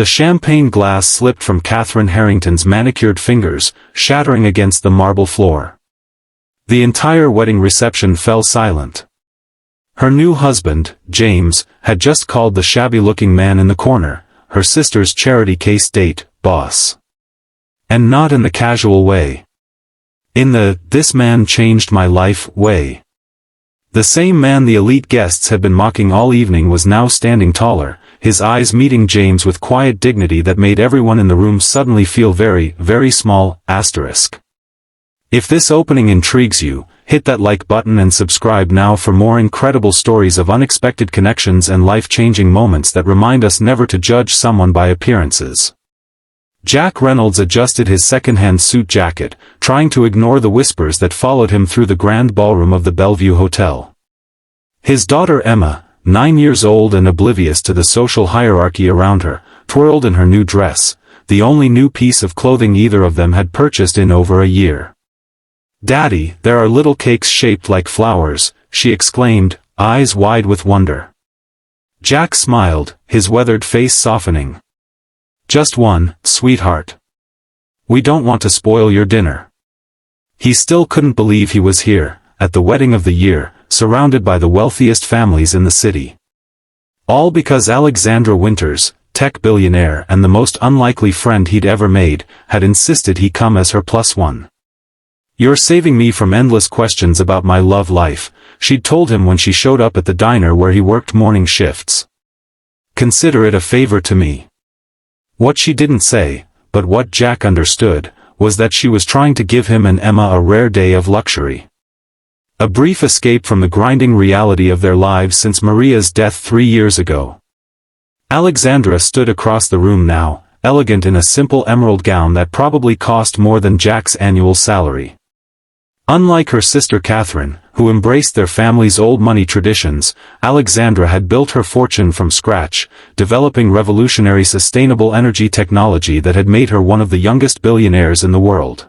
The champagne glass slipped from Catherine Harrington's manicured fingers, shattering against the marble floor. The entire wedding reception fell silent. Her new husband, James, had just called the shabby-looking man in the corner, her sister's charity case date, boss. And not in the casual way. In the, "this man changed my life" way. The same man the elite guests had been mocking all evening was now standing taller, his eyes meeting James with quiet dignity that made everyone in the room suddenly feel very, very small. If this opening intrigues you, hit that like button and subscribe now for more incredible stories of unexpected connections and life-changing moments that remind us never to judge someone by appearances. Jack Reynolds adjusted his second-hand suit jacket, trying to ignore the whispers that followed him through the grand ballroom of the Bellevue Hotel. His daughter Emma, 9 years old and oblivious to the social hierarchy around her, twirled in her new dress, the only new piece of clothing either of them had purchased in over a year. "Daddy, there are little cakes shaped like flowers," she exclaimed, eyes wide with wonder. Jack smiled, his weathered face softening. "Just one, sweetheart. We don't want to spoil your dinner." He still couldn't believe he was here, at the wedding of the year, surrounded by the wealthiest families in the city. All because Alexandra Winters, tech billionaire and the most unlikely friend he'd ever made, had insisted he come as her +1. "You're saving me from endless questions about my love life," she'd told him when she showed up at the diner where he worked morning shifts. "Consider it a favor to me." What she didn't say, but what Jack understood, was that she was trying to give him and Emma a rare day of luxury. A brief escape from the grinding reality of their lives since Maria's death 3 years ago. Alexandra stood across the room now, elegant in a simple emerald gown that probably cost more than Jack's annual salary. Unlike her sister Catherine, who embraced their family's old money traditions, Alexandra had built her fortune from scratch, developing revolutionary sustainable energy technology that had made her one of the youngest billionaires in the world.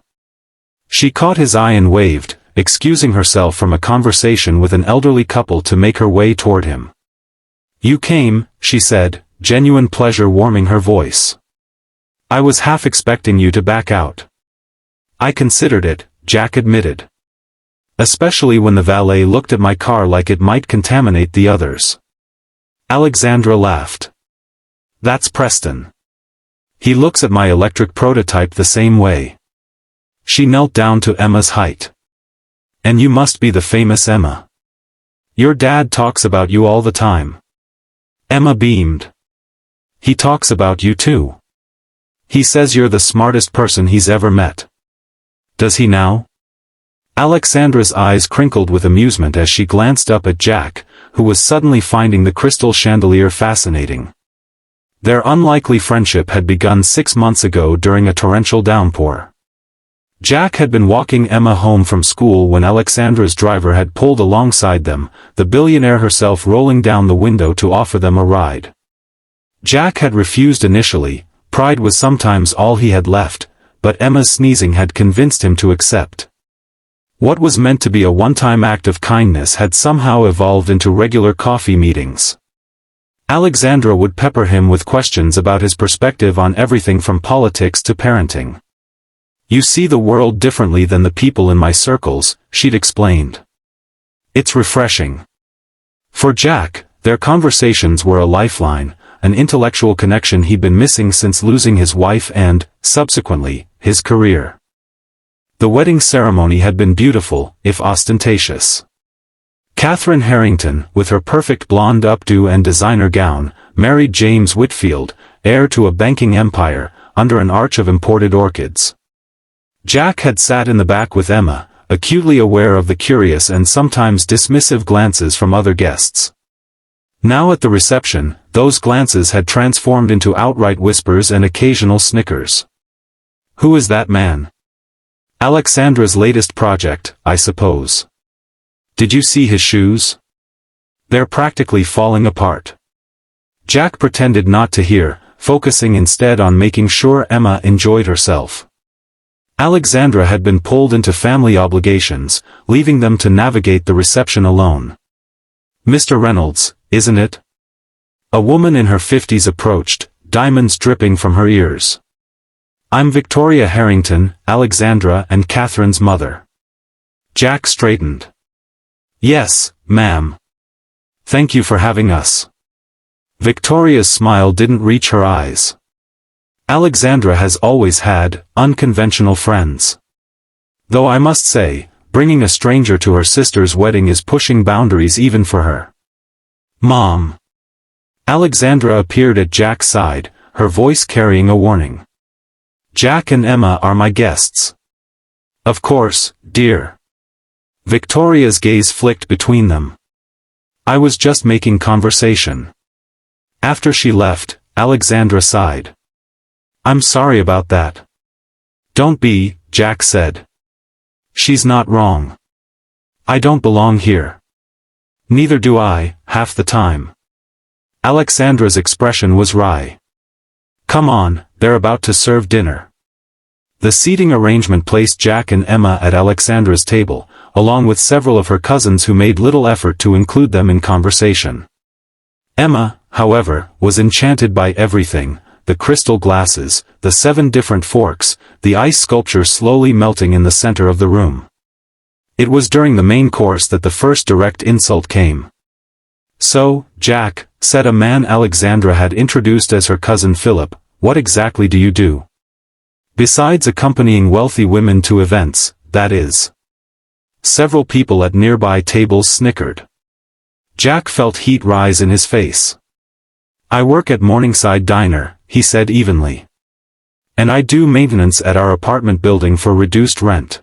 She caught his eye and waved, excusing herself from a conversation with an elderly couple to make her way toward him. "You came," she said, genuine pleasure warming her voice. "I was half expecting you to back out." "I considered it," Jack admitted. "Especially when the valet looked at my car like it might contaminate the others." Alexandra laughed. "That's Preston. He looks at my electric prototype the same way." She knelt down to Emma's height. "And you must be the famous Emma. Your dad talks about you all the time." Emma beamed. "He talks about you too. He says you're the smartest person he's ever met." "Does he now?" Alexandra's eyes crinkled with amusement as she glanced up at Jack, who was suddenly finding the crystal chandelier fascinating. Their unlikely friendship had begun 6 months ago during a torrential downpour. Jack had been walking Emma home from school when Alexandra's driver had pulled alongside them, the billionaire herself rolling down the window to offer them a ride. Jack had refused initially, pride was sometimes all he had left, but Emma's sneezing had convinced him to accept. What was meant to be a one-time act of kindness had somehow evolved into regular coffee meetings. Alexandra would pepper him with questions about his perspective on everything from politics to parenting. "You see the world differently than the people in my circles," she'd explained. "It's refreshing." For Jack, their conversations were a lifeline, an intellectual connection he'd been missing since losing his wife and, subsequently, his career. The wedding ceremony had been beautiful, if ostentatious. Catherine Harrington, with her perfect blonde updo and designer gown, married James Whitfield, heir to a banking empire, under an arch of imported orchids. Jack had sat in the back with Emma, acutely aware of the curious and sometimes dismissive glances from other guests. Now at the reception, those glances had transformed into outright whispers and occasional snickers. "Who is that man? Alexandra's latest project, I suppose. Did you see his shoes? They're practically falling apart." Jack pretended not to hear, focusing instead on making sure Emma enjoyed herself. Alexandra had been pulled into family obligations, leaving them to navigate the reception alone. "Mr. Reynolds, isn't it?" A woman in her 50s approached, diamonds dripping from her ears. "I'm Victoria Harrington, Alexandra and Catherine's mother." Jack straightened. "Yes, ma'am. Thank you for having us." Victoria's smile didn't reach her eyes. Alexandra has always had unconventional friends. Though I must say, bringing a stranger to her sister's wedding is pushing boundaries even for her. "Mom." Alexandra appeared at Jack's side, her voice carrying a warning. "Jack and Emma are my guests." "Of course, dear." Victoria's gaze flicked between them. "I was just making conversation." After she left, Alexandra sighed. "I'm sorry about that." "Don't be," Jack said. "She's not wrong. I don't belong here." "Neither do I, half the time." Alexandra's expression was wry. "Come on, they're about to serve dinner." The seating arrangement placed Jack and Emma at Alexandra's table, along with several of her cousins who made little effort to include them in conversation. Emma, however, was enchanted by everything: the crystal glasses, the 7 different forks, the ice sculpture slowly melting in the center of the room. It was during the main course that the first direct insult came. "So, Jack," said a man Alexandra had introduced as her cousin Philip, "what exactly do you do? Besides accompanying wealthy women to events, that is." Several people at nearby tables snickered. Jack felt heat rise in his face. "I work at Morningside Diner," he said evenly. "And I do maintenance at our apartment building for reduced rent."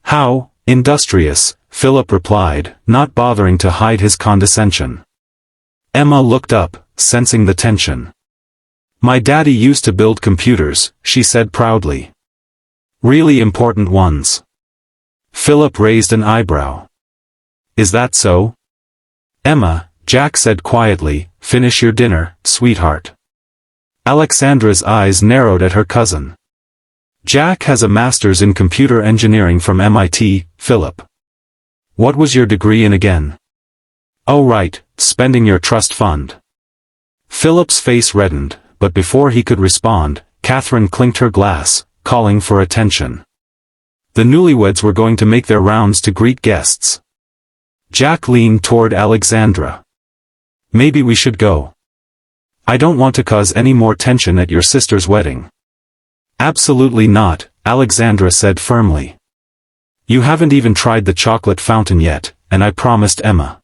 "How industrious," Philip replied, not bothering to hide his condescension. Emma looked up, sensing the tension. "My daddy used to build computers," she said proudly. "Really important ones." Philip raised an eyebrow. "Is that so?" "Emma," Jack said quietly, "finish your dinner, sweetheart." Alexandra's eyes narrowed at her cousin. "Jack has a master's in computer engineering from MIT, Philip. What was your degree in again?" "Oh right, spending your trust fund." Philip's face reddened, but before he could respond, Catherine clinked her glass, calling for attention. The newlyweds were going to make their rounds to greet guests. Jack leaned toward Alexandra. "Maybe we should go. I don't want to cause any more tension at your sister's wedding." "Absolutely not," Alexandra said firmly. "You haven't even tried the chocolate fountain yet, and I promised Emma."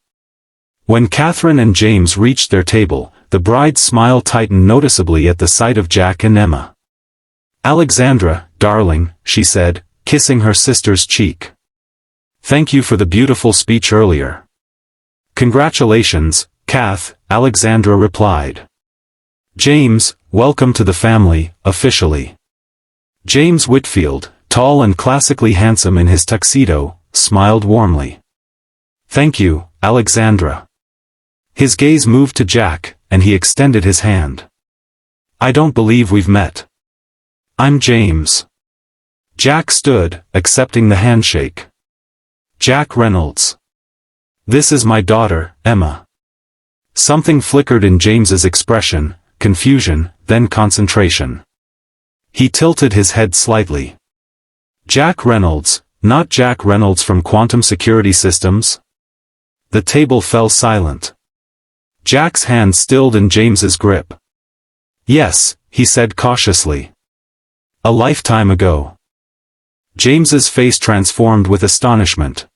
When Catherine and James reached their table, the bride's smile tightened noticeably at the sight of Jack and Emma. "Alexandra, darling," she said, kissing her sister's cheek. "Thank you for the beautiful speech earlier." "Congratulations, Kath," Alexandra replied. "James, welcome to the family, officially." James Whitfield, tall and classically handsome in his tuxedo, smiled warmly. "Thank you, Alexandra." His gaze moved to Jack, and he extended his hand. "I don't believe we've met." "I'm James." Jack stood, accepting the handshake. "Jack Reynolds. This is my daughter, Emma." Something flickered in James's expression, confusion, then concentration. He tilted his head slightly. "Jack Reynolds, not Jack Reynolds from Quantum Security Systems?" The table fell silent. Jack's hand stilled in James's grip. "Yes," he said cautiously. "A lifetime ago." James's face transformed with astonishment.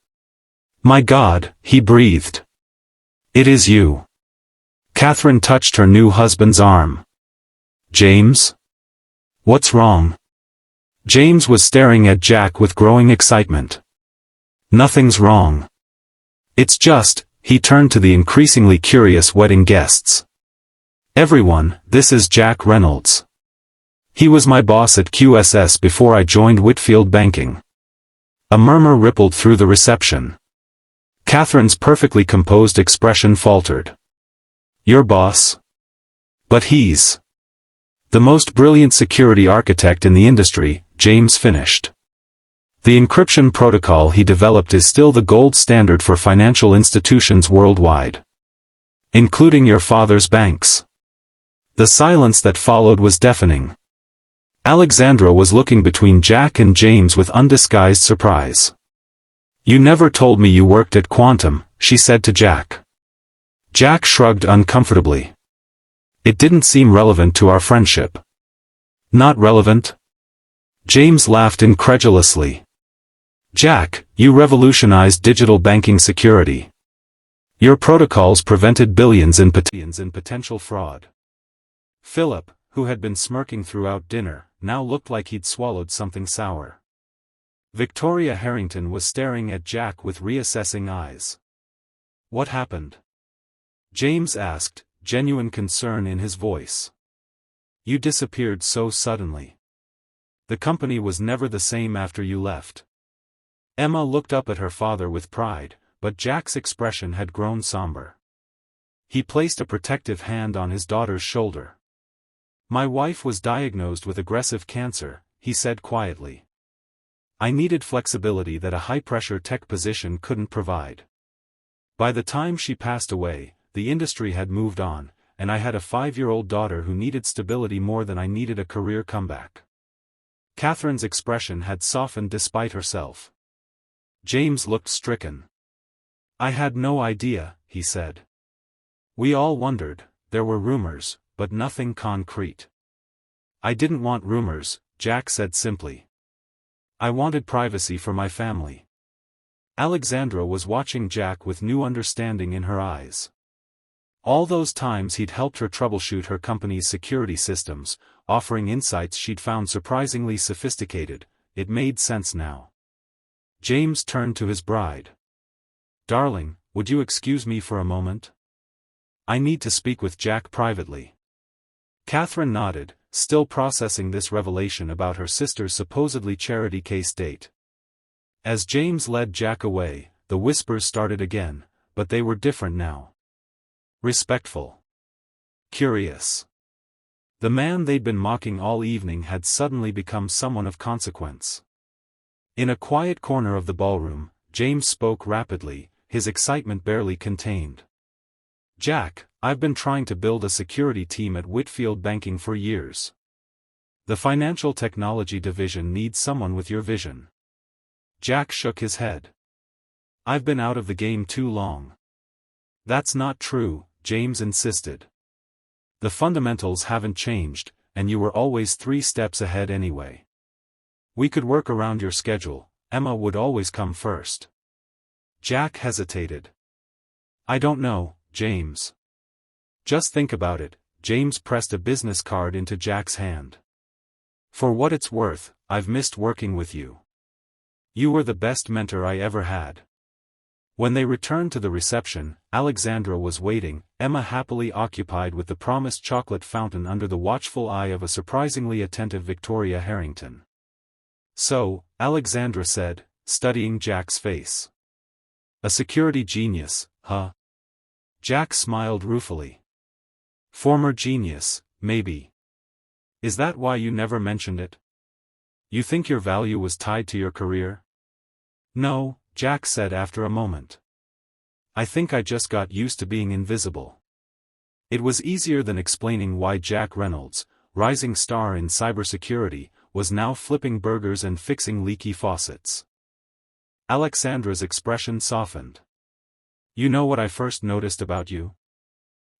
"My God," he breathed. "It is you." Catherine touched her new husband's arm. "James? What's wrong?" James was staring at Jack with growing excitement. "Nothing's wrong. It's just," he turned to the increasingly curious wedding guests. "Everyone, this is Jack Reynolds. He was my boss at QSS before I joined Whitfield Banking." A murmur rippled through the reception. Catherine's perfectly composed expression faltered. "Your boss? But he's the most brilliant security architect in the industry," James finished. "The encryption protocol he developed is still the gold standard for financial institutions worldwide. Including your father's banks." The silence that followed was deafening. Alexandra was looking between Jack and James with undisguised surprise. "You never told me you worked at Quantum," she said to Jack. Jack shrugged uncomfortably. "It didn't seem relevant to our friendship." "Not relevant?" James laughed incredulously. "Jack, you revolutionized digital banking security. Your protocols prevented billions in potential fraud." Philip, who had been smirking throughout dinner, now looked like he'd swallowed something sour. Victoria Harrington was staring at Jack with reassessing eyes. "What happened?" James asked, genuine concern in his voice. "You disappeared so suddenly. The company was never the same after you left." Emma looked up at her father with pride, but Jack's expression had grown somber. He placed a protective hand on his daughter's shoulder. "My wife was diagnosed with aggressive cancer," he said quietly. "I needed flexibility that a high-pressure tech position couldn't provide. By the time she passed away, the industry had moved on, and I had a 5-year-old daughter who needed stability more than I needed a career comeback." Catherine's expression had softened despite herself. James looked stricken. "I had no idea," he said. "We all wondered, there were rumors, but nothing concrete." "I didn't want rumors," Jack said simply. "I wanted privacy for my family." Alexandra was watching Jack with new understanding in her eyes. All those times he'd helped her troubleshoot her company's security systems, offering insights she'd found surprisingly sophisticated, it made sense now. James turned to his bride. "Darling, would you excuse me for a moment? I need to speak with Jack privately." Catherine nodded, still processing this revelation about her sister's supposedly charity case date. As James led Jack away, the whispers started again, but they were different now. Respectful. Curious. The man they'd been mocking all evening had suddenly become someone of consequence. In a quiet corner of the ballroom, James spoke rapidly, his excitement barely contained. "Jack, I've been trying to build a security team at Whitfield Banking for years. The financial technology division needs someone with your vision." Jack shook his head. "I've been out of the game too long." "That's not true," James insisted. "The fundamentals haven't changed, and you were always 3 steps ahead anyway. We could work around your schedule, Emma would always come first." Jack hesitated. "I don't know, James." "Just think about it," James pressed a business card into Jack's hand. "For what it's worth, I've missed working with you. You were the best mentor I ever had." When they returned to the reception, Alexandra was waiting, Emma happily occupied with the promised chocolate fountain under the watchful eye of a surprisingly attentive Victoria Harrington. "So," Alexandra said, studying Jack's face. "A security genius, huh?" Jack smiled ruefully. "Former genius, maybe. Is that why you never mentioned it? You think your value was tied to your career?" "No," Jack said after a moment. "I think I just got used to being invisible." It was easier than explaining why Jack Reynolds, rising star in cybersecurity, was now flipping burgers and fixing leaky faucets. Alexandra's expression softened. "You know what I first noticed about you?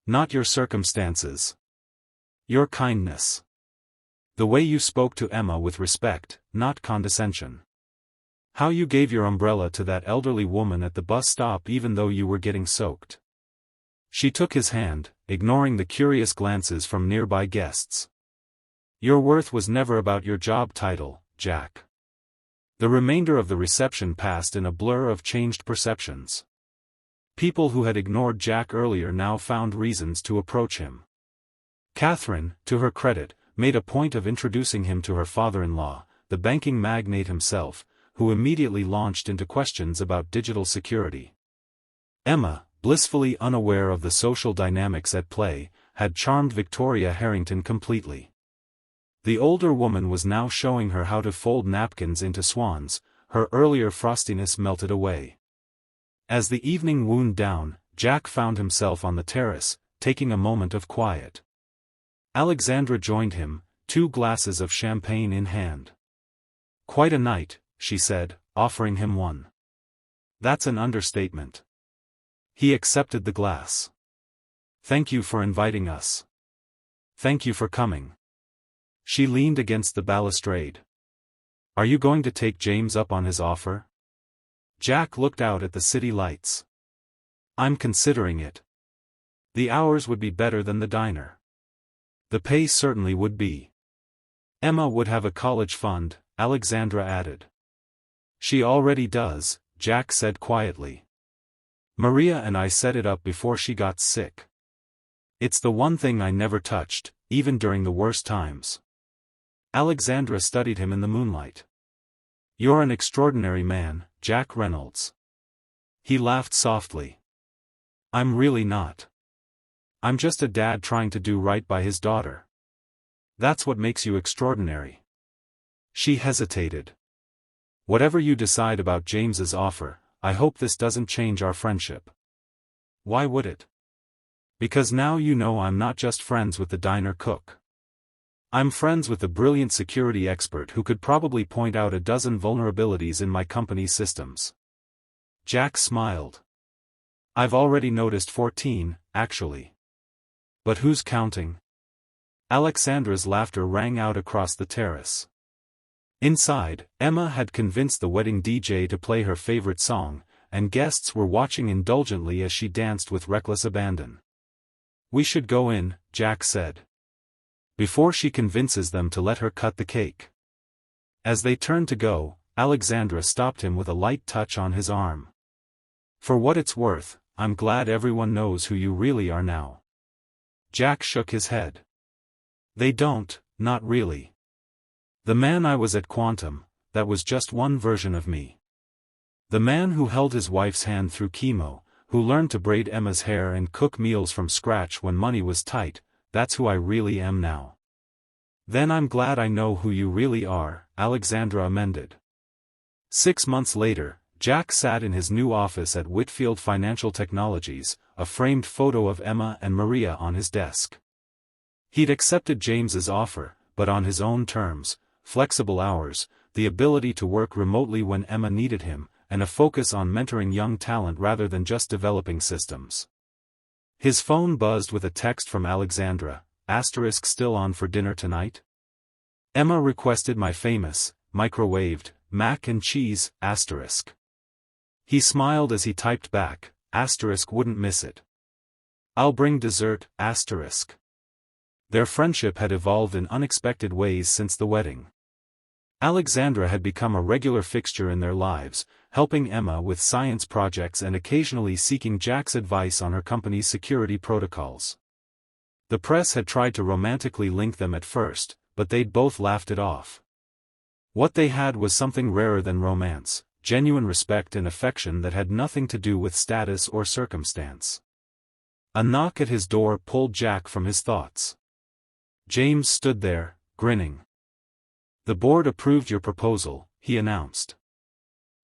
Not your circumstances. Your kindness. The way you spoke to Emma with respect, not condescension. How you gave your umbrella to that elderly woman at the bus stop even though you were getting soaked." She took his hand, ignoring the curious glances from nearby guests. "Your worth was never about your job title, Jack." The remainder of the reception passed in a blur of changed perceptions. People who had ignored Jack earlier now found reasons to approach him. Catherine, to her credit, made a point of introducing him to her father-in-law, the banking magnate himself, who immediately launched into questions about digital security. Emma, blissfully unaware of the social dynamics at play, had charmed Victoria Harrington completely. The older woman was now showing her how to fold napkins into swans, her earlier frostiness melted away. As the evening wound down, Jack found himself on the terrace, taking a moment of quiet. Alexandra joined him, 2 glasses of champagne in hand. "Quite a night," she said, offering him one. "That's an understatement." He accepted the glass. "Thank you for inviting us." "Thank you for coming." She leaned against the balustrade. "Are you going to take James up on his offer?" Jack looked out at the city lights. "I'm considering it. The hours would be better than the diner. The pay certainly would be. Emma would have a college fund," Alexandra added. "She already does," Jack said quietly. "Maria and I set it up before she got sick. It's the one thing I never touched, even during the worst times." Alexandra studied him in the moonlight. "You're an extraordinary man, Jack Reynolds." He laughed softly. "I'm really not. I'm just a dad trying to do right by his daughter." "That's what makes you extraordinary." She hesitated. "Whatever you decide about James's offer, I hope this doesn't change our friendship." "Why would it?" "Because now you know I'm not just friends with the diner cook. I'm friends with the brilliant security expert who could probably point out a dozen vulnerabilities in my company's systems." Jack smiled. "I've already noticed 14, actually. But who's counting?" Alexandra's laughter rang out across the terrace. Inside, Emma had convinced the wedding DJ to play her favorite song, and guests were watching indulgently as she danced with reckless abandon. "We should go in," Jack said. "Before she convinces them to let her cut the cake." As they turned to go, Alexandra stopped him with a light touch on his arm. "For what it's worth, I'm glad everyone knows who you really are now." Jack shook his head. "They don't, not really. The man I was at Quantum, that was just one version of me. The man who held his wife's hand through chemo, who learned to braid Emma's hair and cook meals from scratch when money was tight, that's who I really am now." "Then I'm glad I know who you really are," Alexandra amended. 6 months later, Jack sat in his new office at Whitfield Financial Technologies, a framed photo of Emma and Maria on his desk. He'd accepted James's offer, but on his own terms: flexible hours, the ability to work remotely when Emma needed him, and a focus on mentoring young talent rather than just developing systems. His phone buzzed with a text from Alexandra: "Still on for dinner tonight? Emma requested my famous, microwaved, mac and cheese, **. He smiled as he typed back, ** wouldn't miss it. I'll bring dessert, **. Their friendship had evolved in unexpected ways since the wedding. Alexandra had become a regular fixture in their lives, helping Emma with science projects and occasionally seeking Jack's advice on her company's security protocols. The press had tried to romantically link them at first, but they'd both laughed it off. What they had was something rarer than romance: genuine respect and affection that had nothing to do with status or circumstance. A knock at his door pulled Jack from his thoughts. James stood there, grinning. "The board approved your proposal," he announced.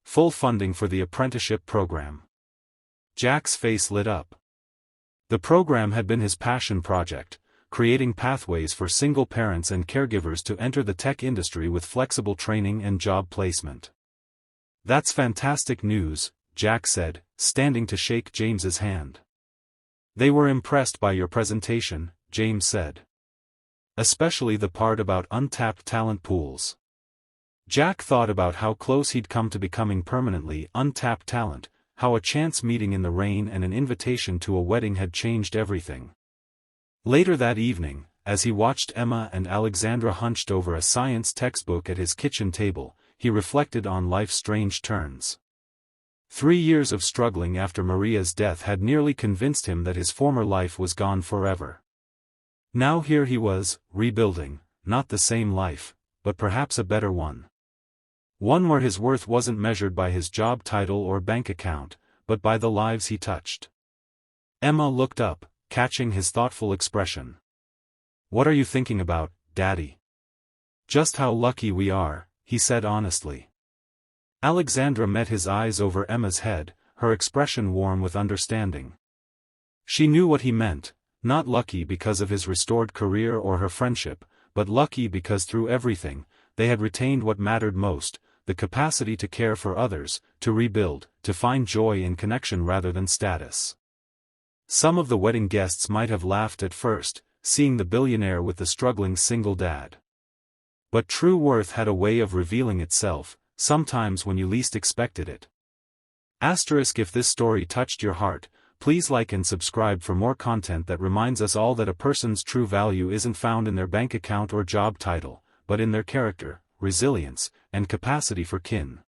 "Full funding for the apprenticeship program." Jack's face lit up. The program had been his passion project, creating pathways for single parents and caregivers to enter the tech industry with flexible training and job placement. "That's fantastic news," Jack said, standing to shake James's hand. "They were impressed by your presentation," James said. "Especially the part about untapped talent pools." Jack thought about how close he'd come to becoming permanently untapped talent, how a chance meeting in the rain and an invitation to a wedding had changed everything. Later that evening, as he watched Emma and Alexandra hunched over a science textbook at his kitchen table, he reflected on life's strange turns. 3 years of struggling after Maria's death had nearly convinced him that his former life was gone forever. Now here he was, rebuilding, not the same life, but perhaps a better one. One where his worth wasn't measured by his job title or bank account, but by the lives he touched. Emma looked up, catching his thoughtful expression. "What are you thinking about, Daddy?" "Just how lucky we are," he said honestly. Alexandra met his eyes over Emma's head, her expression warm with understanding. She knew what he meant: Not lucky because of his restored career or her friendship, but lucky because through everything, they had retained what mattered most, the capacity to care for others, to rebuild, to find joy in connection rather than status. Some of the wedding guests might have laughed at first, seeing the billionaire with the struggling single dad. But true worth had a way of revealing itself, sometimes when you least expected it. If this story touched your heart, please like and subscribe for more content that reminds us all that a person's true value isn't found in their bank account or job title, but in their character, resilience, and capacity for kin.